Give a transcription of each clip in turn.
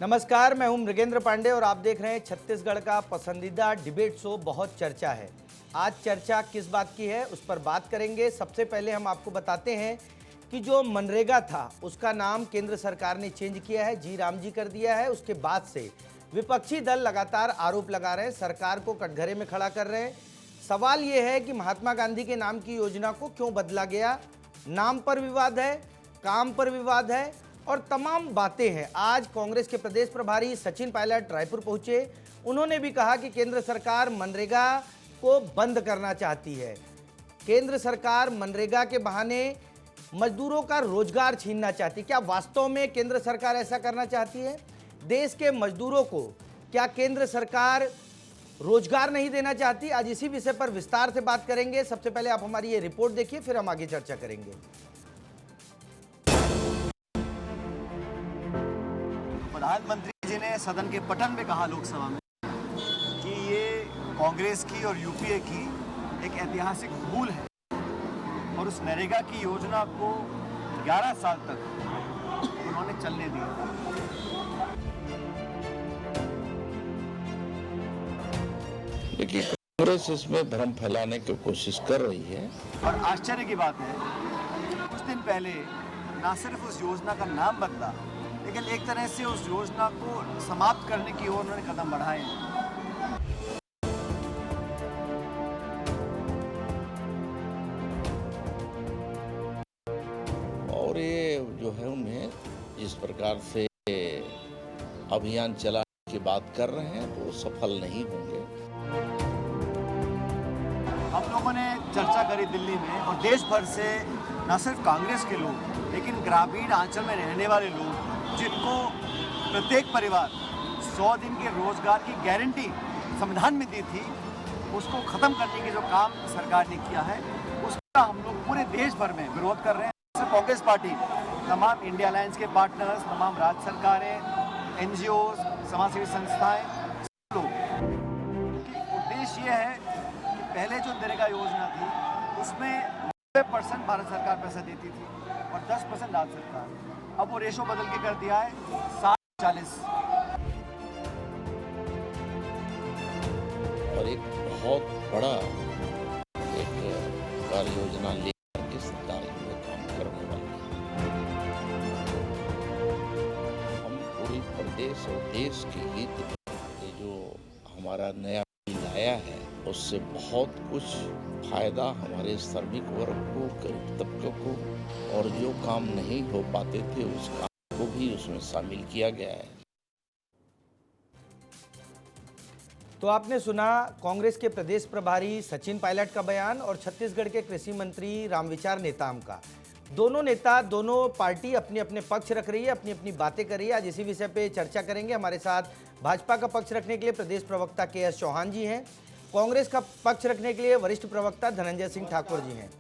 नमस्कार, मैं हूं मृगेंद्र पांडे और आप देख रहे हैं छत्तीसगढ़ का पसंदीदा डिबेट शो बहुत चर्चा है। आज चर्चा किस बात की है उस पर बात करेंगे। सबसे पहले हम आपको बताते हैं कि जो मनरेगा था उसका नाम केंद्र सरकार ने चेंज किया है, जी राम जी कर दिया है। उसके बाद से विपक्षी दल लगातार आरोप लगा रहे हैं, सरकार को कटघरे में खड़ा कर रहे हैं। सवाल ये है कि महात्मा गांधी के नाम की योजना को क्यों बदला गया। नाम पर विवाद है, काम पर विवाद है और तमाम बातें हैं। आज कांग्रेस के प्रदेश प्रभारी सचिन पायलट रायपुर पहुंचे। उन्होंने भी कहा कि केंद्र सरकार मनरेगा को बंद करना चाहती है। केंद्र सरकार मनरेगा के बहाने मजदूरों का रोजगार छीनना चाहती है। क्या वास्तव में केंद्र सरकार ऐसा करना चाहती है? देश के मजदूरों को क्या केंद्र सरकार रोजगार नहीं देना चाहती? आज इसी विषय पर विस्तार से बात करेंगे। सबसे पहले आप हमारी ये रिपोर्ट देखिए, फिर हम आगे चर्चा करेंगे। प्रधानमंत्री जी ने सदन के पटल में कहा लोकसभा में कि ये कांग्रेस की और यूपीए की एक ऐतिहासिक भूल है और उस नरेगा की योजना को 11 साल तक उन्होंने चलने दिया। देखिए, कांग्रेस इसमें भ्रम फैलाने की कोशिश कर रही है। और आश्चर्य की बात है, कुछ दिन पहले ना सिर्फ उस योजना का नाम बदला, लेकिन एक तरह से उस योजना को समाप्त करने की ओर उन्होंने कदम बढ़ाए। और ये जो है उन्हें जिस प्रकार से अभियान चलाने की बात कर रहे हैं तो सफल नहीं होंगे। हम लोगों ने चर्चा करी दिल्ली में और देश भर से न सिर्फ कांग्रेस के लोग लेकिन ग्रामीण अंचल में रहने वाले लोग जिनको प्रत्येक परिवार 100 दिन के रोजगार की गारंटी संविधान में दी थी, उसको खत्म करने के जो काम सरकार ने किया है उसका हम लोग पूरे देश भर में विरोध कर रहे हैं। कांग्रेस पार्टी, तमाम इंडिया अलायंस के पार्टनर्स, तमाम राज्य सरकारें, एनजीओ, समाजसेवी संस्थाएं, सब लोग, उद्देश्य ये है कि पहले जो नरेगा योजना थी उसमें 90% भारत सरकार पैसा देती थी और 10% राज्य सरकार। अब वो रेशो बदल के कर दिया है 60-40। और एक बहुत बड़ा एक कार्य योजना लेकर के सरकार ये काम करने वाली है। हम पूरी प्रदेश और देश के हित में ये जो हमारा नया लाया है उससे बहुत कुछ फायदा हमारे श्रमिक वर्ग को, गरीब तबके को, और जो काम नहीं हो पाते थे उस काम को भी उसमें शामिल किया गया है। तो आपने सुना कांग्रेस के प्रदेश प्रभारी सचिन पायलट का बयान और छत्तीसगढ़ के कृषि मंत्री रामविचार नेताम का। दोनों नेता, दोनों पार्टी अपने अपने पक्ष रख रही है, अपनी अपनी बातें कर रही है। आज इसी विषय पे चर्चा करेंगे। हमारे साथ भाजपा का पक्ष रखने के लिए प्रदेश प्रवक्ता के.एस. चौहान जी हैं, कांग्रेस का पक्ष रखने के लिए वरिष्ठ प्रवक्ता धनंजय सिंह ठाकुर जी हैं।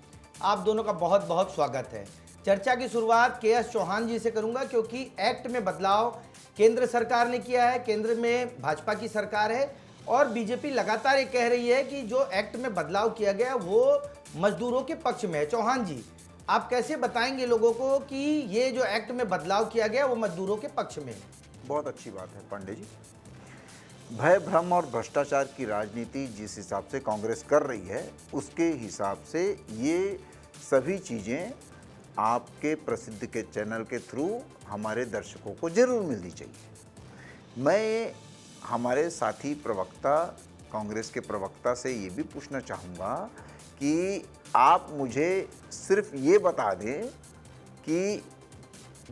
आप दोनों का बहुत बहुत स्वागत है। चर्चा की शुरुआत के.एस. चौहान जी से करूंगा क्योंकि एक्ट में बदलाव केंद्र सरकार ने किया है, केंद्र में भाजपा की सरकार है और बीजेपी लगातार ये कह रही है कि जो एक्ट में बदलाव किया गया वो मजदूरों के पक्ष में है। चौहान जी, आप कैसे बताएंगे लोगों को कि ये जो एक्ट में बदलाव किया गया वो मजदूरों के पक्ष में है? बहुत अच्छी बात है पांडे जी। भय, भ्रम और भ्रष्टाचार की राजनीति जिस हिसाब से कांग्रेस कर रही है उसके हिसाब से ये सभी चीज़ें आपके प्रसिद्ध के चैनल के थ्रू हमारे दर्शकों को जरूर मिलनी चाहिए। मैं हमारे साथी प्रवक्ता, कांग्रेस के प्रवक्ता से ये भी पूछना चाहूँगा कि आप मुझे सिर्फ ये बता दें कि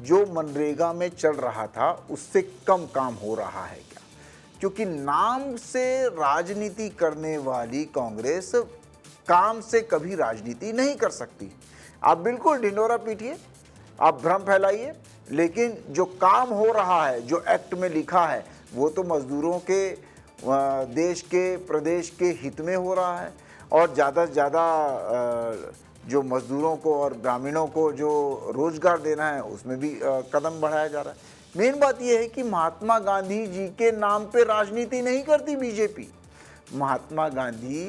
जो मनरेगा में चल रहा था उससे कम काम हो रहा है क्या? क्योंकि नाम से राजनीति करने वाली कांग्रेस काम से कभी राजनीति नहीं कर सकती। आप बिल्कुल ढिंढोरा पीटिए, आप भ्रम फैलाइए, लेकिन जो काम हो रहा है, जो एक्ट में लिखा है, वो तो मजदूरों के, देश के, प्रदेश के हित में हो रहा है और ज़्यादा से ज़्यादा जो मजदूरों को और ग्रामीणों को जो रोजगार देना है उसमें भी कदम बढ़ाया जा रहा है। मेन बात यह है कि महात्मा गांधी जी के नाम पे राजनीति नहीं करती बीजेपी। महात्मा गांधी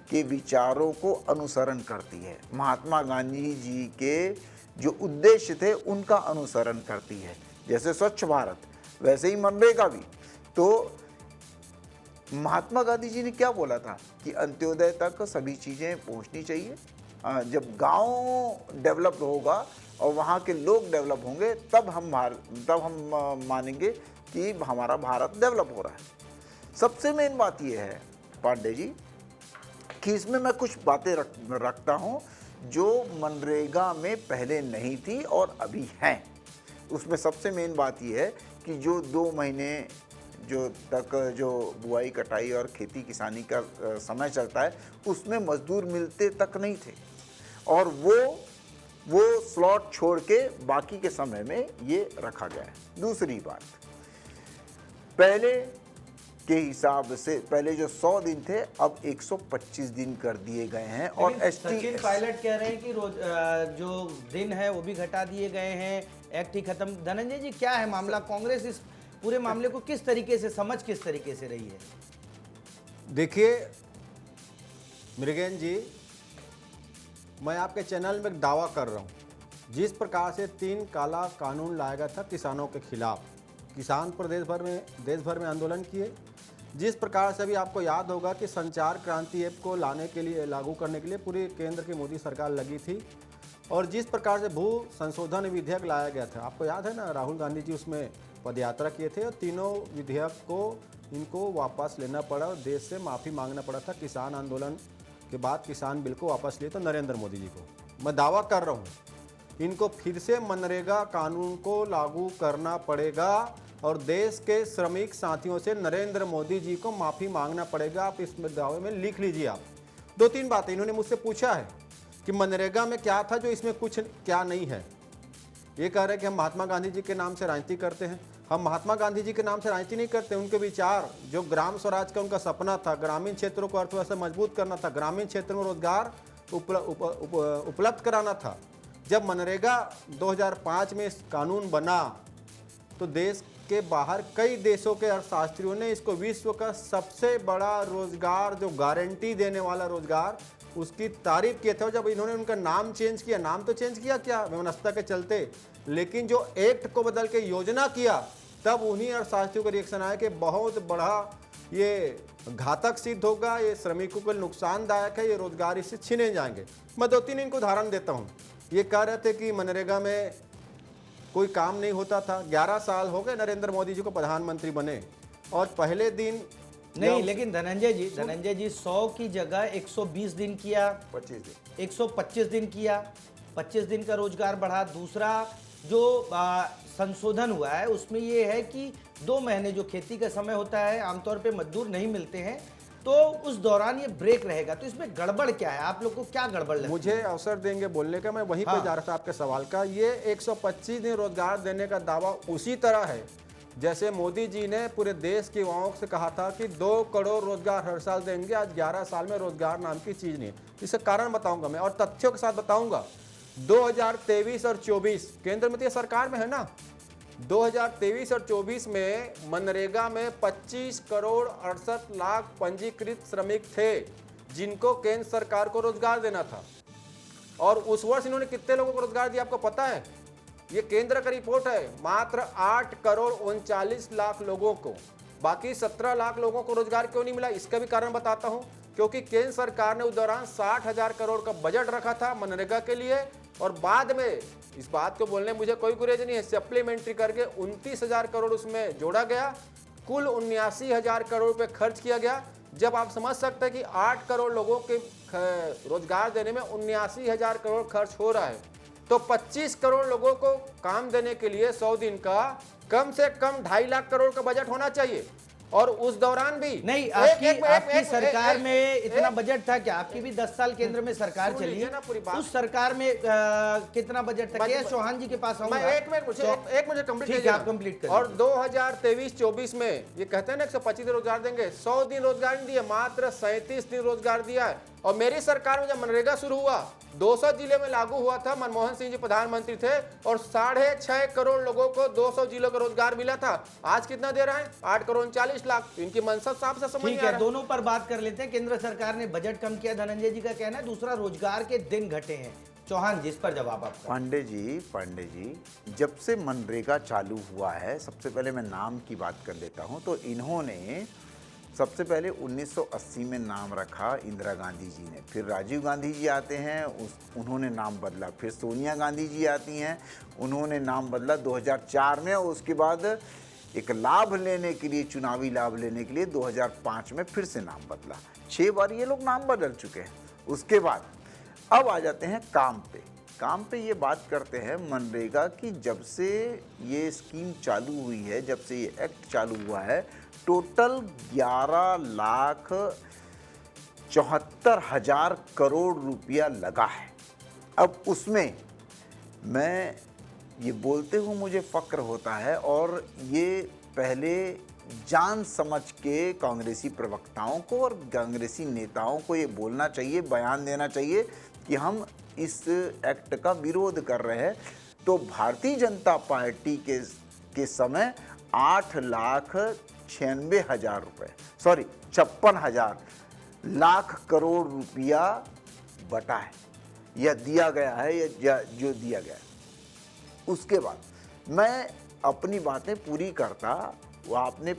के विचारों को अनुसरण करती है, महात्मा गांधी जी के जो उद्देश्य थे उनका अनुसरण करती है। जैसे स्वच्छ भारत, वैसे ही मनरेगा भी। तो महात्मा गांधी जी ने क्या बोला था कि अंत्योदय तक सभी चीज़ें पहुंचनी चाहिए। जब गांव डेवलप होगा और वहाँ के लोग डेवलप होंगे तब हम मानेंगे कि हमारा भारत डेवलप हो रहा है। सबसे मेन बात यह है पांडे जी कि इसमें मैं कुछ बातें रखता हूँ जो मनरेगा में पहले नहीं थी और अभी हैं। उसमें सबसे मेन बात यह है कि जो 2 महीने जो बुआई कटाई और खेती किसानी का समय चलता है उसमें मजदूर मिलते तक नहीं थे और वो स्लॉट छोड़ के बाकी के समय में ये रखा गया है। दूसरी बात, पहले के हिसाब से पहले जो 100 दिन थे अब 125 दिन कर दिए गए हैं। और सचिन पायलट कह रहे हैं कि जो दिन है वो भी घटा दिए गए हैं, एक्ट ही खत्म। धनंजय जी, क्या है मामला? कांग्रेस इस पूरे मामले को किस तरीके से रही है? देखिए मृगेन जी, मैं आपके चैनल में एक दावा कर रहा हूँ, जिस प्रकार से 3 काला कानून लाया गया था किसानों के खिलाफ, किसान देश भर में आंदोलन किए। जिस प्रकार से भी आपको याद होगा कि संचार क्रांति ऐप को लागू करने के लिए पूरी केंद्र की मोदी सरकार लगी थी और जिस प्रकार से भू संशोधन विधेयक लाया गया था, आपको याद है ना, राहुल गांधी जी उसमें पदयात्रा किए थे और तीनों विधेयक को इनको वापस लेना पड़ा और देश से माफ़ी मांगना पड़ा था। किसान आंदोलन के बाद किसान बिल को वापस लिए तो नरेंद्र मोदी जी को। मैं दावा कर रहा हूँ इनको फिर से मनरेगा कानून को लागू करना पड़ेगा और देश के श्रमिक साथियों से नरेंद्र मोदी जी को माफ़ी मांगना पड़ेगा। आप इस दावे में लिख लीजिए। आप 2-3 बातें इन्होंने मुझसे पूछा है कि मनरेगा में क्या था जो इसमें कुछ क्या नहीं है। ये कह रहे हैं कि हम महात्मा गांधी जी के नाम से राजनीति करते हैं। हम महात्मा गांधी जी के नाम से राजनीति नहीं करते। उनके विचार, जो ग्राम स्वराज का उनका सपना था, ग्रामीण क्षेत्रों को अर्थव्यवस्था मजबूत करना था, ग्रामीण क्षेत्रों में रोजगार उपलब्ध कराना था। जब मनरेगा 2005 में कानून बना तो देश के बाहर कई देशों के अर्थशास्त्रियों ने इसको विश्व का सबसे बड़ा रोजगार, जो गारंटी देने वाला रोजगार, उसकी तारीफ किए थे। और जब इन्होंने उनका नाम चेंज किया, नाम तो चेंज किया क्या व्यवस्था के चलते, लेकिन जो एक्ट को बदल के योजना किया, तब उन्हीं अर्थशास्त्रियों का रिएक्शन आया कि बहुत बड़ा ये घातक सिद्ध होगा, ये श्रमिकों को नुकसानदायक है, ये रोजगार इससे छीने जाएंगे। मैं 2-3 इनको उदाहरण देता हूँ। ये कह रहे थे कि मनरेगा में कोई काम नहीं होता था। 11 साल हो गए नरेंद्र मोदी जी को प्रधानमंत्री बने और पहले दिन नहीं, लेकिन धनंजय जी 100 की जगह 120 दिन किया, 125 दिन किया, 25 दिन का रोजगार बढ़ा। दूसरा जो संशोधन हुआ है उसमें ये है कि 2 महीने जो खेती का समय होता है, आमतौर पे मजदूर नहीं मिलते हैं, तो उस दौरान ये ब्रेक रहेगा। तो इसमें गड़बड़ क्या है? आप लोग को क्या गड़बड़ लगती है? मुझे अवसर देंगे बोलने का, मैं वहीं पे जा रहा था आपके सवाल का। ये 125 दिन रोजगार देने का दावा उसी तरह है जैसे मोदी जी ने पूरे देश के युवाओं से कहा था कि 2 करोड़ रोजगार हर साल देंगे। आज 11 साल में रोजगार नाम की चीज नहीं है। इसका कारण बताऊंगा मैं और तथ्यों के साथ बताऊंगा। 2023 और 24 केंद्र में तो सरकार में है ना, 2023 और 24 में मनरेगा में 25 करोड़ 68 लाख पंजीकृत श्रमिक थे जिनको केंद्र सरकार को रोजगार देना था। और उस वर्ष इन्होंने कितने लोगों को रोजगार दिया आपको पता है? ये केंद्र का रिपोर्ट है, मात्र 8 करोड़ 39 लाख लोगों को। बाकी 17 लाख लोगों को रोजगार क्यों नहीं मिला, इसका भी कारण बताता हूं। क्योंकि केंद्र सरकार ने उस दौरान 60,000 करोड़ का बजट रखा था मनरेगा के लिए और बाद में, इस बात को बोलने मुझे कोई गुरेज नहीं है, सप्लीमेंट्री करके 29,000 करोड़ उसमें जोड़ा गया। कुल 79,000 करोड़ रुपये खर्च किया गया। जब आप समझ सकते हैं कि 8 करोड़ लोगों के रोजगार देने में 79,000 करोड़ खर्च हो रहा है, तो 25 करोड़ लोगों को काम देने के लिए 100 दिन का कम से कम 2.5 लाख करोड़ का बजट होना चाहिए। और उस दौरान भी नहीं, आपकी सरकार में इतना बजट था क्या? आपकी भी 10 साल केंद्र में सरकार चली है, उस सरकार में कितना बजट था? क्या चौहान जी के पास आऊंगा? एक मिनट मुझे कंप्लीट कर। और 2023-24 में ये कहते हैं ना 125 दिन रोजगार देंगे, 100 दिन रोजगार नहीं दिया, मात्र 37 दिन रोजगार दिया है। और मेरी सरकार में जब मनरेगा शुरू हुआ 200 जिले में लागू हुआ था, मनमोहन सिंह जी प्रधानमंत्री थे और 6.5 करोड़ लोगों को 200 जिलों का रोजगार मिला था। आज कितना दे रहा है? 8 करोड़ 39 लाख। इनकी मंशा साफ से समझ में आ रहा है। दोनों पर बात कर लेते हैं। केंद्र सरकार ने बजट कम किया, धनंजय जी का कहना है। दूसरा, रोजगार के दिन घटे हैं। चौहान जी, इस पर जवाब आपका। पांडे जी, जब से मनरेगा चालू हुआ है, सबसे पहले मैं नाम की बात कर लेता हूं, तो इन्होंने सबसे पहले 1980 में नाम रखा इंदिरा गांधी जी ने, फिर राजीव गांधी जी आते हैं, उन्होंने नाम बदला, फिर सोनिया गांधी जी आती हैं, उन्होंने नाम बदला 2004 में, और उसके बाद एक लाभ लेने के लिए, चुनावी लाभ लेने के लिए 2005 में फिर से नाम बदला। 6 बार ये लोग नाम बदल चुके हैं। उसके बाद अब आ जाते हैं काम पे ये बात करते हैं मनरेगा की। जब से ये स्कीम चालू हुई है, जब से ये एक्ट चालू हुआ है, टोटल 11,74,000 करोड़ रुपया लगा है। अब उसमें मैं ये बोलते हुए मुझे फक्र होता है, और ये पहले जान समझ के कांग्रेसी प्रवक्ताओं को और कांग्रेसी नेताओं को ये बोलना चाहिए, बयान देना चाहिए कि हम इस एक्ट का विरोध कर रहे हैं। तो भारतीय जनता पार्टी के समय 8,96,000 रुपये, सॉरी 56,000 लाख करोड़ रुपया बटा है, यह दिया गया है, यह जो दिया गया है। उसके बाद मैं अपनी बातें पूरी करता, वो आपने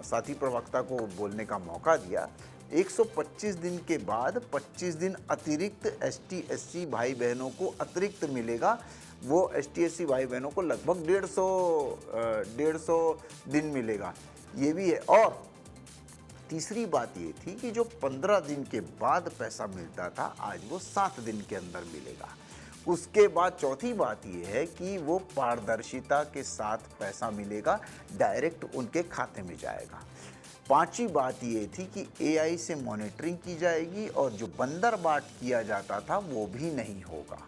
साथी प्रवक्ता को बोलने का मौका दिया। 125 दिन के बाद 25 दिन अतिरिक्त ST/SC भाई बहनों को अतिरिक्त मिलेगा। वो ST/SC भाई बहनों को लगभग 150 दिन मिलेगा, ये भी है। और तीसरी बात ये थी कि जो 15 दिन के बाद पैसा मिलता था, आज वो 7 दिन के अंदर मिलेगा। उसके बाद चौथी बात यह है कि वो पारदर्शिता के साथ पैसा मिलेगा, डायरेक्ट उनके खाते में जाएगा। पांचवी बात ये थी कि AI से मॉनिटरिंग की जाएगी, और जो बंदरबाट किया जाता था वो भी नहीं होगा।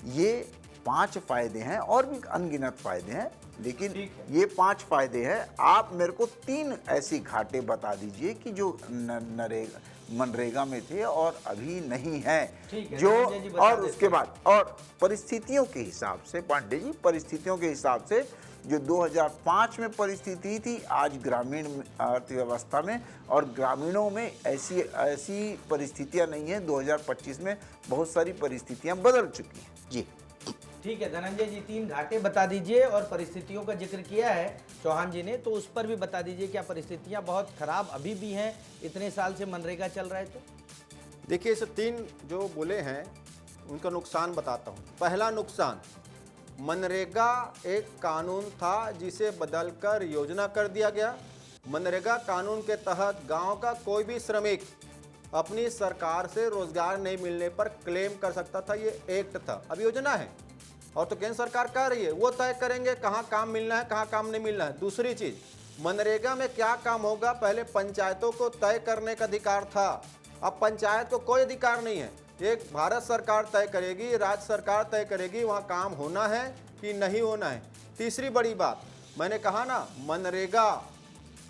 ये 5 फायदे हैं, और भी अनगिनत फायदे हैं, लेकिन ये 5 फायदे हैं। आप मेरे को 3 ऐसी घाटे बता दीजिए कि जो मनरेगा में थे और अभी नहीं है, जो, और उसके बाद और परिस्थितियों के हिसाब से, पांडे जी, परिस्थितियों के हिसाब से जो 2005 में परिस्थिति थी, आज ग्रामीण अर्थव्यवस्था में और ग्रामीणों में ऐसी परिस्थितियां नहीं है। 2025 में बहुत सारी परिस्थितियां बदल चुकी हैं। जी ठीक है धनंजय जी, 3 घाटे बता दीजिए, और परिस्थितियों का जिक्र किया है चौहान जी ने, तो उस पर भी बता दीजिए, क्या परिस्थितियां बहुत खराब अभी भी हैं, इतने साल से मनरेगा चल रहा है? तो देखिए, इसे 3 जो बोले हैं उनका नुकसान बताता हूँ। पहला नुकसान, मनरेगा एक कानून था जिसे बदलकर योजना कर दिया गया। मनरेगा कानून के तहत गांव का कोई भी श्रमिक अपनी सरकार से रोजगार नहीं मिलने पर क्लेम कर सकता था। ये एक्ट था, अब योजना है, और तो केंद्र सरकार कर रही है, वो तय करेंगे कहाँ काम मिलना है, कहाँ काम नहीं मिलना है। दूसरी चीज, मनरेगा में क्या काम होगा, पहले पंचायतों को तय करने का अधिकार था, अब पंचायत को कोई अधिकार नहीं है। एक भारत सरकार तय करेगी, राज्य सरकार तय करेगी वहाँ काम होना है कि नहीं होना है। तीसरी बड़ी बात, मैंने कहा ना,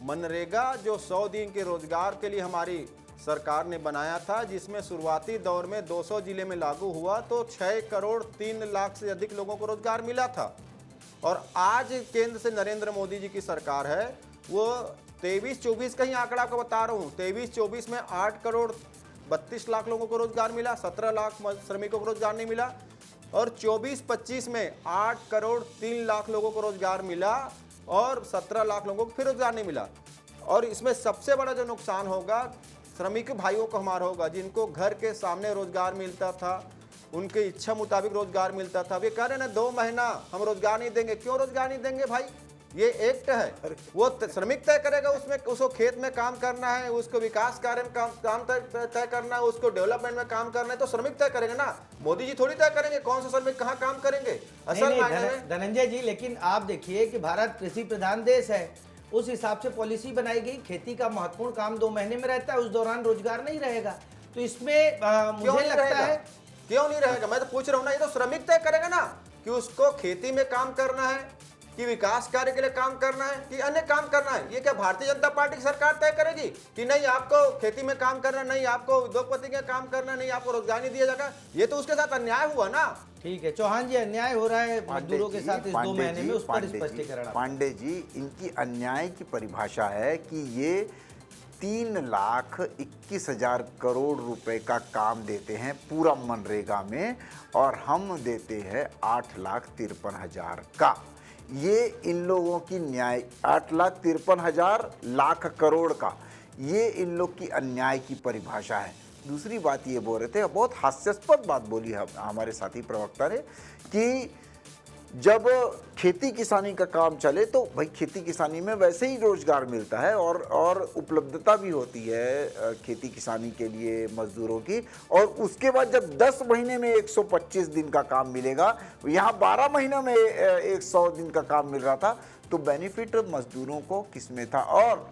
मनरेगा जो 100 दिन के रोजगार के लिए हमारी सरकार ने बनाया था, जिसमें शुरुआती दौर में 200 जिले में लागू हुआ तो 6 करोड़ 3 लाख से अधिक लोगों को रोजगार मिला था। और आज केंद्र से नरेंद्र मोदी जी की सरकार है, वो 23-24 का ही आंकड़ा आपको बता रहा हूँ। 23-24 में 8 करोड़ 32 लाख लोगों को रोजगार मिला, 17 लाख श्रमिकों को रोजगार नहीं मिला। और 24-25 में 8 करोड़ 3 लाख लोगों को रोजगार मिला, और 17 लाख लोगों को फिर रोजगार नहीं मिला। और इसमें सबसे बड़ा जो नुकसान होगा, श्रमिक भाइयों को हमारा होगा, जिनको घर के सामने रोजगार मिलता था, उनके इच्छा मुताबिक रोजगार मिलता था। वे कह रहे हैं ना 2 महीना हम रोजगार नहीं देंगे। क्यों रोजगार नहीं देंगे भाई? ये एक्ट है, वो श्रमिक तय करेगा। उसमें उसको खेत में काम करना है, उसको विकास कार्य में काम तय करना है, उसको डेवलपमेंट में काम करना है, तो श्रमिक तय करेंगे ना। मोदी जी थोड़ी तय करेंगे कौन सा श्रमिक कहाँ काम करेंगे। असल में धनंजय जी, लेकिन आप देखिए कि भारत कृषि प्रधान देश है, उस हिसाब से पॉलिसी बनाई गई, खेती का महत्वपूर्ण काम 2 महीने में रहता है, उस दौरान रोजगार नहीं रहेगा। तो इसमें मुझे लगता है, क्यों नहीं रहेगा? मैं तो पूछ रहा हूँ ना, ये तो श्रमिक तय करेगा ना कि उसको खेती में काम करना है, कि विकास कार्य के लिए काम करना है, कि अन्य काम करना है। ये क्या भारतीय जनता पार्टी की सरकार तय करेगी कि नहीं आपको खेती में काम करना, नहीं आपको उद्योगपति का काम करना, नहीं आपको रोजगार नहीं दिया जाएगा? ये तो उसके साथ अन्याय हुआ ना। ठीक है चौहान जी, अन्याय हो रहा है मजदूरों के साथ इस 2 महीने में, उस पर स्पष्टीकरण। पांडे जी, इनकी अन्याय की परिभाषा है कि ये 3,21,000 करोड़ रुपए का काम देते हैं पूरा मनरेगा में, और हम देते हैं 8,53,000 का। ये इन लोगों की न्याय 8,53,000 लाख करोड़ का, ये इन लोग की अन्याय की परिभाषा है। दूसरी बात ये बोल रहे थे, बहुत हास्यास्पद बात बोली हमारे साथी प्रवक्ता ने, कि जब खेती किसानी का काम चले तो भाई खेती किसानी में वैसे ही रोजगार मिलता है और उपलब्धता भी होती है खेती किसानी के लिए मजदूरों की, और उसके बाद जब 10 महीने में 125 दिन का काम मिलेगा, यहाँ 12 महीनों में 100 दिन का काम मिल रहा था, तो बेनिफिट मजदूरों को किसमें था? और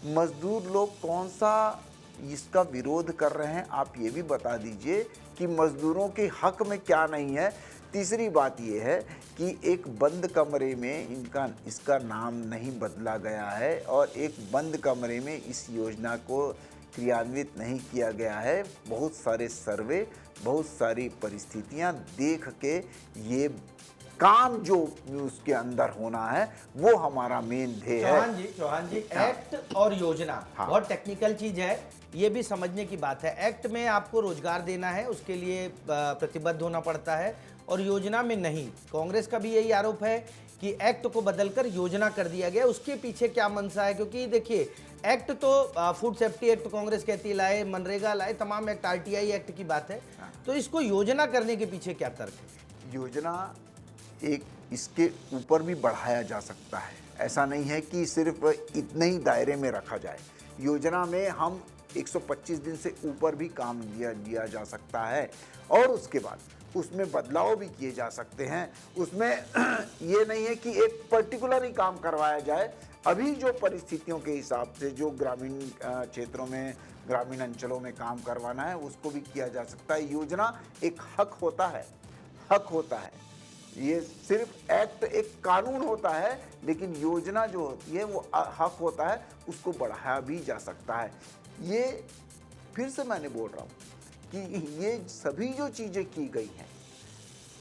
मजदूर लोग कौन सा इसका विरोध कर रहे हैं, आप ये भी बता दीजिए कि मजदूरों के हक में क्या नहीं है। तीसरी बात यह है कि एक बंद कमरे में इसका नाम नहीं बदला गया है, और एक बंद कमरे में इस योजना को क्रियान्वित नहीं किया गया है। बहुत सारे सर्वे, बहुत सारी परिस्थितियां देख के ये काम जो उसके अंदर होना है वो हमारा मेन ध्येय है। चौहान जी, एक्ट और योजना बहुत टेक्निकल चीज है, ये भी समझने की बात है। एक्ट में आपको रोजगार देना है, उसके लिए प्रतिबद्ध होना पड़ता है, और योजना में नहीं। कांग्रेस का भी यही आरोप है कि एक्ट को बदलकर योजना कर दिया गया। उसके पीछे क्या मंशा है? क्योंकि देखिए, एक्ट तो फूड सेफ्टी एक्ट कांग्रेस कहती लाए, मनरेगा लाए, तमाम एक्ट, आरटीआई एक्ट की बात है, तो इसको योजना करने के पीछे क्या तर्क है? योजना एक इसके ऊपर भी बढ़ाया जा सकता है, ऐसा नहीं है कि सिर्फ इतने ही दायरे में रखा जाए। योजना में हम 125 दिन से ऊपर भी काम लिया जा सकता है, और उसके बाद उसमें बदलाव भी किए जा सकते हैं। उसमें ये नहीं है कि एक पर्टिकुलर ही काम करवाया जाए। अभी जो परिस्थितियों के हिसाब से जो ग्रामीण क्षेत्रों में, ग्रामीण अंचलों में काम करवाना है, उसको भी किया जा सकता है। योजना एक हक होता है, हक होता है। ये सिर्फ एक्ट एक कानून होता है, लेकिन योजना जो होती है वो हक होता है, उसको बढ़ाया भी जा सकता है। ये फिर से मैंने बोल रहा हूँ कि ये सभी जो चीज़ें की गई हैं,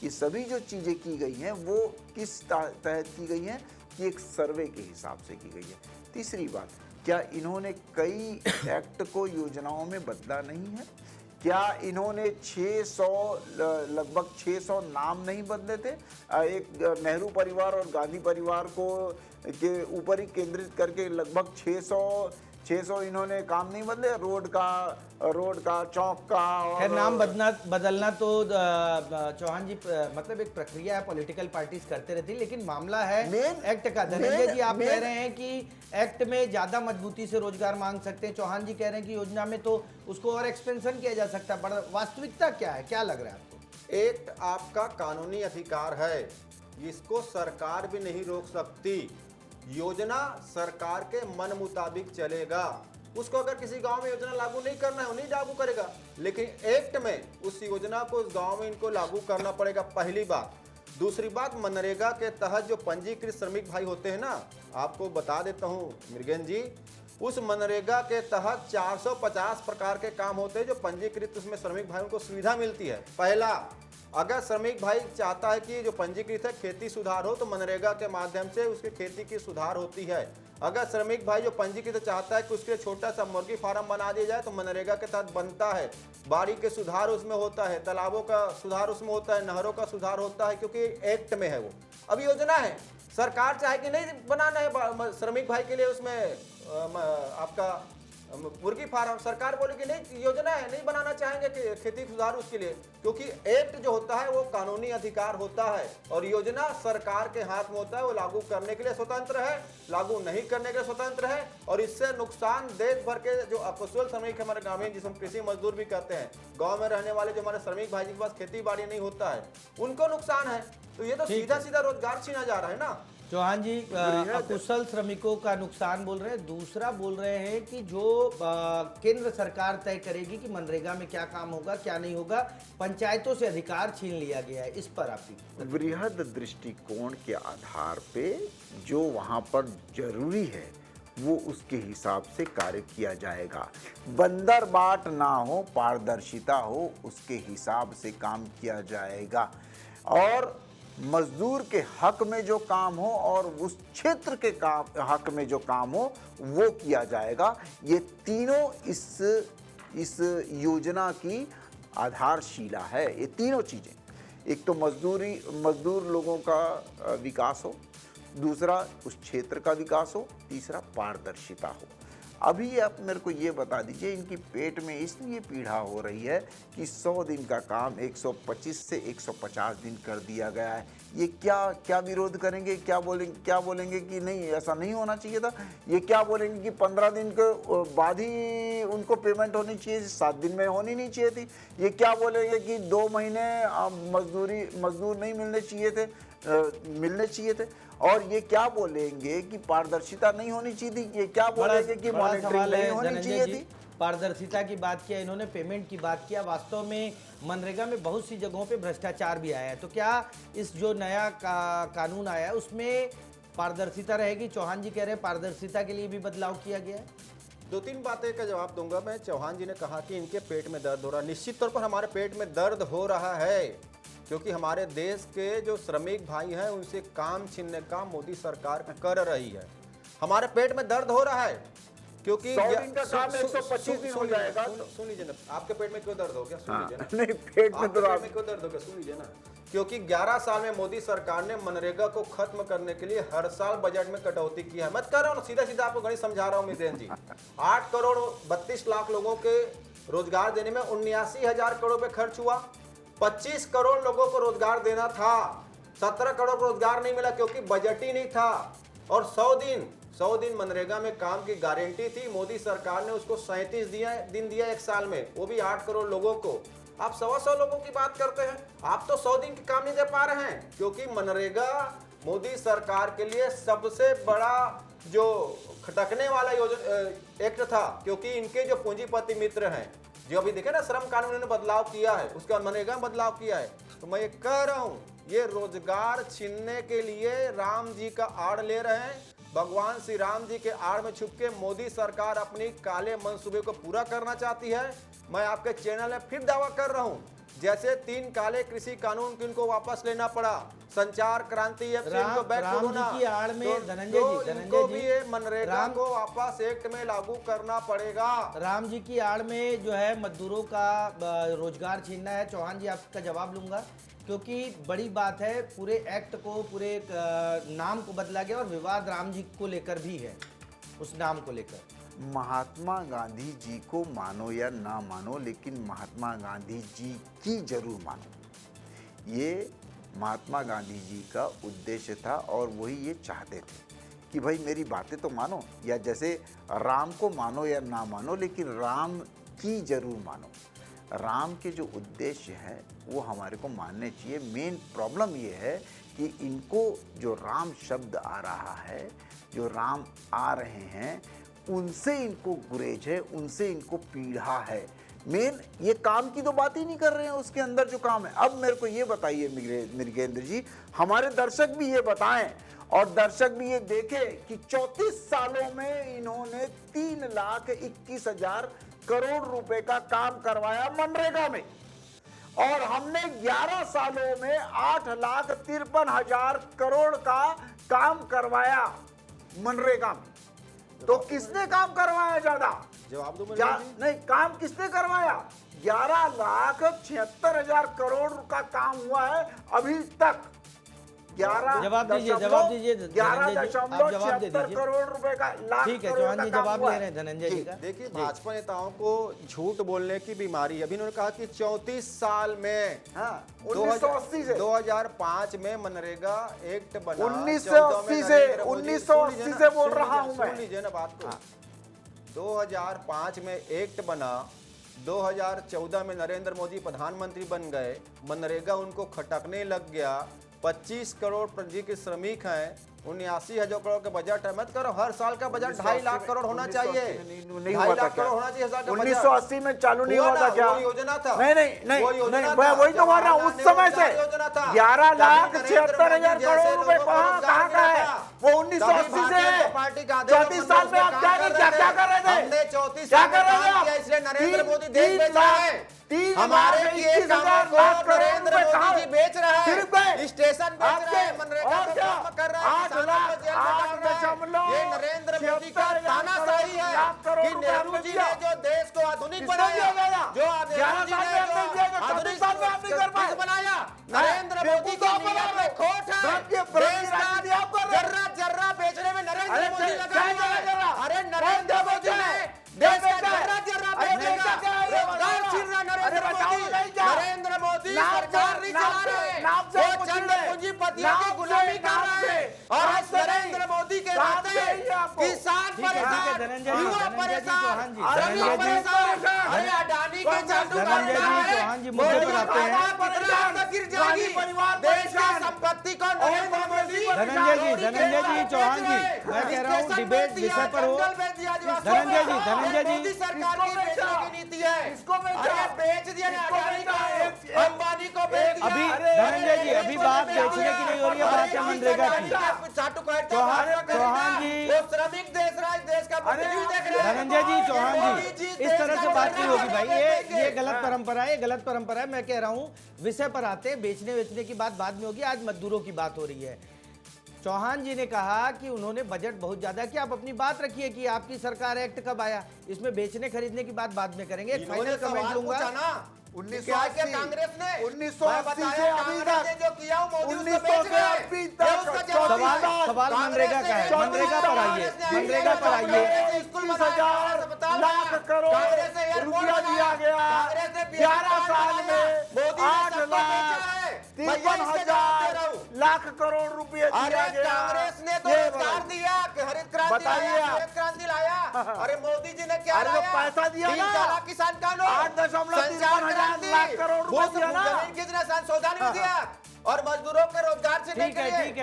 ये सभी जो चीज़ें की गई हैं वो किस तहत की गई हैं कि एक सर्वे के हिसाब से की गई है। तीसरी बात, क्या इन्होंने कई एक्ट को योजनाओं में बदला नहीं है? क्या इन्होंने लगभग 600 नाम नहीं बदले थे? एक नेहरू परिवार और गांधी परिवार को के ऊपर ही केंद्रित करके लगभग 600 इन्होंने काम नहीं बदले, रोड का, चौक का। खैर, नाम बदलना तो चौहान जी मतलब एक प्रक्रिया है, पॉलिटिकल पार्टीज करते रहती है, लेकिन मामला है एक्ट का। धनंजय जी, आप कह रहे हैं कि एक्ट में ज्यादा मजबूती से रोजगार मांग सकते हैं, चौहान जी कह रहे हैं कि योजना में तो उसको और एक्सपेंशन किया जा सकता है। वास्तविकता क्या है, क्या लग रहा है आपको? एक्ट आपका कानूनी अधिकार है, इसको सरकार भी नहीं रोक सकती। योजना सरकार के मन मुताबिक चलेगा। उसको अगर किसी गांव में योजना लागू नहीं करना है, वो नहीं लागू करेगा, लेकिन एक्ट में उस योजना को उस गांव में इनको लागू करना पड़ेगा, पहली बात। दूसरी बात, मनरेगा के तहत जो पंजीकृत श्रमिक भाई होते हैं ना, आपको बता देता हूँ मृगेन जी, उस मनरेगा के तहत 450 प्रकार के काम होते हैं जो पंजीकृत उसमें श्रमिक भाइयों को सुविधा मिलती है। पहला, अगर श्रमिक भाई चाहता है कि जो पंजीकृत है खेती सुधार हो, तो मनरेगा के माध्यम से उसके खेती की सुधार होती है। अगर श्रमिक भाई जो पंजीकृत चाहता है कि उसके लिए छोटा सा मुर्गी फार्म बना दिया जाए, तो मनरेगा के तहत बनता है। बाड़ी के सुधार उसमें होता है, तालाबों का सुधार उसमें होता है, नहरों का सुधार होता है, क्योंकि एक्ट में है वो। अब योजना है, सरकार चाहे कि नहीं बनाना है श्रमिक भाई के लिए उसमें आपका मुर्गी फार्म, सरकार बोले कि नहीं योजना है, नहीं बनाना चाहेंगे कि खेती सुधार उसके लिए, क्योंकि एक्ट जो होता है वो कानूनी अधिकार होता है, और योजना सरकार के हाथ में होता है। वो लागू करने के लिए स्वतंत्र है, लागू नहीं करने के लिए स्वतंत्र है। और इससे नुकसान देश भर के जो अकुशल श्रमिक हमारे ग्रामीण, जिसे हम कृषि मजदूर भी कहते हैं, गाँव में रहने वाले जो हमारे श्रमिक भाई जिनके पास खेती बाड़ी नहीं होता है, उनको नुकसान है। तो ये तो सीधा सीधा रोजगार छीना जा रहा है ना। चौहान जी, अकुशल श्रमिकों का नुकसान बोल रहे हैं, दूसरा बोल रहे हैं कि जो केंद्र सरकार तय करेगी कि मनरेगा में क्या काम होगा, क्या नहीं होगा, पंचायतों से अधिकार छीन लिया गया है। इस पर आपकी वृहद दृष्टिकोण के आधार पे जो वहाँ पर जरूरी है वो उसके हिसाब से कार्य किया जाएगा। बंदर बाट ना हो, पारदर्शिता हो, उसके हिसाब से काम किया जाएगा। और मजदूर के हक में जो काम हो और उस क्षेत्र के काम हक में जो काम हो वो किया जाएगा। ये तीनों इस योजना की आधारशिला है। ये तीनों चीज़ें, एक तो मजदूर लोगों का विकास हो, दूसरा उस क्षेत्र का विकास हो, तीसरा पारदर्शिता हो। अभी आप मेरे को ये बता दीजिए, इनकी पेट में इसलिए पीड़ा हो रही है कि 100 दिन का काम 125 से 150 दिन कर दिया गया है। ये क्या विरोध करेंगे? क्या बोलेंगे कि नहीं ऐसा नहीं होना चाहिए था? ये क्या बोलेंगे कि 15 दिन के बाद ही उनको पेमेंट होनी चाहिए, 7 दिन में होनी नहीं चाहिए थी? ये क्या बोलेंगे कि 2 महीने मजदूर नहीं मिलने चाहिए थे? और ये क्या बोलेंगे कि पारदर्शिता नहीं होनी चाहिए थी? ये क्या बोलेंगे कि मॉनिटरिंग नहीं होनी चाहिए थी? पारदर्शिता की बात किया इन्होंने, पेमेंट की बात किया। वास्तव में मनरेगा में बहुत सी जगहों पे भ्रष्टाचार भी आया है, तो क्या इस जो नया कानून आया है उसमें पारदर्शिता रहेगी? चौहान जी कह रहे हैं पारदर्शिता के लिए भी बदलाव किया गया है। 2-3 बातें का जवाब दूंगा मैं। चौहान जी ने कहा कि इनके पेट में दर्द हो रहा है। निश्चित तौर पर हमारे पेट में दर्द हो रहा है, क्योंकि हमारे देश के जो श्रमिक भाई हैं उनसे काम छीनने का मोदी सरकार कर रही है। हमारे पेट में दर्द हो रहा है क्योंकि 100 दिन का काम 125 दिन हो जाएगा। सुन लीजिए ना, आपके पेट में क्यों दर्द हो गया? सुन लीजिए ना। नहीं, पेट में तो पेट में क्यों दर्द हो गया? सुन लीजिए ना। क्योंकि 11 साल में मोदी सरकार ने मनरेगा को खत्म करने के लिए हर साल बजट में कटौती की है। मैं कह रहा हूँ सीधा आपको गणित समझा रहा हूँ मितेन जी। 8 करोड़ 32 लाख लोगों के रोजगार देने में 79,000 करोड़ रुपए खर्च हुआ। 25 करोड़ लोगों को रोजगार देना था, 17 करोड़ रोजगार नहीं मिला क्योंकि बजट ही नहीं था। और 100 दिन मनरेगा में काम की गारंटी थी, मोदी सरकार ने उसको 37 दिन दिया 1 साल में, वो भी 8 करोड़ लोगों को। आप 100 लोगों की बात करते हैं, आप तो 100 दिन की काम नहीं दे पा रहे हैं, क्योंकि मनरेगा मोदी सरकार के लिए सबसे बड़ा जो खटकने वाला एक्ट था, क्योंकि इनके जो पूंजीपति मित्र हैं, जो अभी देखे ना श्रम कानून ने बदलाव किया है, उसके बाद मनरेगा में बदलाव किया है। तो मैं ये कह रहा हूँ, ये रोजगार छीनने के लिए राम जी का आड़ ले रहे हैं। भगवान श्री राम जी के आड़ में छुप के मोदी सरकार अपनी काले मंसूबे को पूरा करना चाहती है। मैं आपके चैनल में फिर दावा कर रहा हूँ, जैसे 3 काले कृषि कानून इनको वापस लेना पड़ा, संचार क्रांति इनको बैक कोरोना की आड़ में धनंजय भी ये मनरेगा को वापस एक्ट में लागू करना पड़ेगा। राम जी की आड़ में जो है मजदूरों का रोजगार छीनना है। चौहान जी आपका जवाब लूंगा, क्योंकि बड़ी बात है, पूरे एक्ट को, पूरे नाम को बदला गया और विवाद राम जी को लेकर भी है, उस नाम को लेकर। महात्मा गांधी जी को मानो या ना मानो, लेकिन महात्मा गांधी जी की जरूर मानो। ये महात्मा गांधी जी का उद्देश्य था और वही ये चाहते थे कि भाई मेरी बातें तो मानो, या जैसे राम को मानो या ना मानो, लेकिन राम की जरूर मानो। राम के जो उद्देश्य है वो हमारे को मानने चाहिए। मेन प्रॉब्लम ये है कि इनको जो राम शब्द आ रहा है, जो राम आ रहे हैं, उनसे इनको गुरेज है, उनसे इनको पीड़ा है। मेन ये काम की तो बात ही नहीं कर रहे हैं, उसके अंदर जो काम है। अब मेरे को ये बताइए मृगेंद्र जी, हमारे दर्शक भी ये बताएं और दर्शक भी ये देखें कि 34 सालों में इन्होंने 3,21,000 करोड़ रुपए का काम करवाया मनरेगा में, और हमने 11 सालों में 8,53,000 करोड़ का काम करवाया मनरेगा में। तो किसने काम करवाया ज्यादा? जवाब दो। नहीं, काम किसने करवाया? 11,76,000 करोड़ का काम हुआ है अभी तक। 11,76 करोड़ रुपए का, लाख। ठीक है, चौहान जी जवाब ले रहे हैं धनंजय जी का। देखिए, भाजपा नेताओं को झूठ बोलने की बीमारी। अभी उन्होंने कहा कि 34 साल में 1980 से 2005 में मनरेगा एक्ट बना। 1980 से बोल रहा हूं मैं। सुन लीजिए ना बात को। 2005 में एक्ट बना, 2014 में नरेंद्र मोदी प्रधानमंत्री बन गए, मनरेगा उनको खटकने लग गया। 25 करोड़ पंजीकृत श्रमिक हैं, 79,000 करोड़ का बजट है। मत करो, हर साल का बजट 2.5 लाख करोड़ होना चाहिए। 2.5 लाख करोड़ होना चाहिए। 1980 में चालू नहीं हुआ था क्या? वो योजना था। नहीं, मैं वही तो बोल रहा हूँ, उस समय से 11,76,000 करोड़ रुपए कहाँ का है? वो 1980 से 34 साल में आप क्या कर रहे थे? हमने 34 साल में काम किया, इसलिए नरेंद्र मोदी देश में है। हमारे किए कामों को नरेंद्र मोदी जी बेच रहा है, सिर्फ गए। स्टेशन बेच रहा है, आपके मनरेगा और को क्या? काम कर रहा है, 8 किसानों लाख, को जेल में डाल रहा है। 8 ये नरेंद्र मोदी का 76 तानाशाही है लाख करोड़ कि रुपया नेहरू जी ने जो देश को आधुनिक किसने बनाया, दिया गया? जो 11 नेहरू जी साल ने में आपने जो दिया गया, 24 आधुनिक साल में आप नहीं कर पाए। बनाया, नरेंद्र मोदी की नीयत में खोट है। देश का जर्रा जर्रा बेचने में नरेंद्र मोदी लगा हुआ है। अरे नरेंद्र मोदी ने देश का जर्रा जर्रा बेचेगा, रोजगार छीन रहा नरेंद्र मोदी। नरेंद्र मोदी सरकार नहीं चला रहे, वो चंद पूंजीपतियों की गुलामी कर रहे हैं। और इस नरेंद्र मोदी के नाते किसान ठीक है, परेशान, धनंजय जी, युवा धनंजय जी परेशान, चौहान जी, श्रमिक धनंजय जी, परेशान। अरे अडानी के चाटू धनंजय जी चौहान जी मुद्दे पर आते हैं। कितना गिर जाएगी देश की संपत्ति को नरेंद्र मोदी। धनंजय जी चौहान जी, मैं कह रहा हूँ डिबेट विषय पर हो। धनंजय जी मोदी सरकार की बेचने की नीति है। अरे बेच दिया ना अडानी को, अंबानी को बेच दिया। अभी धनंजय जी, अभी बात बेचने की नहीं हो रही है, बात है मनरेगा की। चौहान जी, वो श्रमिक देश राज देश का बुद्धिजीवी देख रहे हैं। धनंजय जी चौहान मोदी जी, इस देश तरह का से बात नहीं होगी बड़ा भाई, बेचेंगे। ये गलत परंपरा है, ये गलत परंपरा है। मैं कह रहा हूँ विषय पर आते हैं, बेचने बेचने की बात बाद में होगी, आज मजदूरों की बात हो रही है। चौहान जी ने कहा कि उन्होंने बजट बहुत ज्यादा किया। आप अपनी बात रखिए कि आपकी सरकार एक्ट कब आया, इसमें बेचने खरीदने की बात बाद में करेंगे। एक फाइनल कमेंट दूंगा। 1980 कांग्रेस ने 1980 से अभी तक जो किया वो मोदी उसको 1900 बेच से रहे हैं। अभी ये तक उसका जवाब सवाल है। सवाल मनरेगा का है, कांग्रेस ने मनरेगा पर आइए, मनरेगा पर आइए। स्कूल बनाया, अस्पताल लाख बनाया, करोड़ कांग्रेस ने एयरपोर्ट रुपया दिया बनाया, गया। कांग्रेस ने 11 साल में मोदी ने 8 सबको लाख बेचा है। भैया, इसके जवाब दे रहा हूं। लाख करोड़ रुपए दिया अरे गया। कांग्रेस ने तो ये रोजगार दिया, हरित क्रांति बताइए लाया, आप। श्वेत क्रांति लाया। अरे मोदी जी ने क्या अरे वो लाया? पैसा दिया 3 ना। तलाक किसान कानून, 8.53 संचार क्रांति, लाख करोड़ रुपए भूमि दिया ना। जमीन कितने संशोधन नहीं दिया और मजदूरों के रोजगार से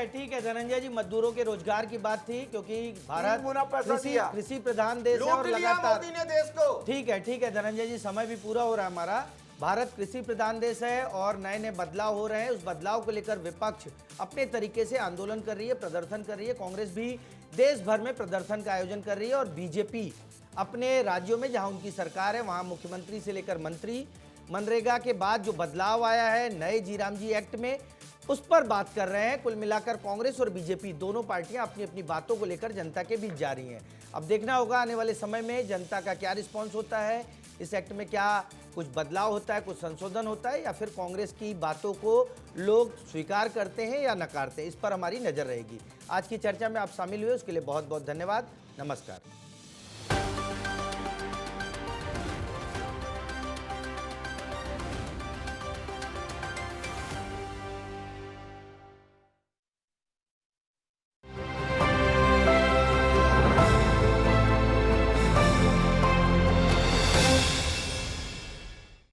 ठीक है धनंजय जी, मजदूरों के रोजगार की बात थी, क्योंकि भारत गुना पैसा दिया। कृषि प्रधान देश है और लूट लिया लगातार मोदी ने देश को। ठीक है धनंजय जी, समय भी पूरा हो रहा है हमारा। भारत कृषि प्रधान देश है और नए नए बदलाव हो रहे हैं। उस बदलाव को लेकर विपक्ष अपने तरीके से आंदोलन कर रही है, प्रदर्शन कर रही है। कांग्रेस भी देश भर में प्रदर्शन का आयोजन कर रही है और बीजेपी अपने राज्यों में जहां उनकी सरकार है वहां मुख्यमंत्री से लेकर मंत्री मनरेगा के बाद जो बदलाव आया है नए जीराम जी एक्ट में, उस पर बात कर रहे हैं। कुल मिलाकर कांग्रेस और बीजेपी दोनों पार्टियां अपनी अपनी बातों को लेकर जनता के बीच जा रही हैं। अब देखना होगा आने वाले समय में जनता का क्या रिस्पॉन्स होता है, इस एक्ट में क्या कुछ बदलाव होता है, कुछ संशोधन होता है, या फिर कांग्रेस की बातों को लोग स्वीकार करते हैं या नकारते हैं, इस पर हमारी नजर रहेगी। आज की चर्चा में आप शामिल हुए उसके लिए बहुत बहुत धन्यवाद। नमस्कार।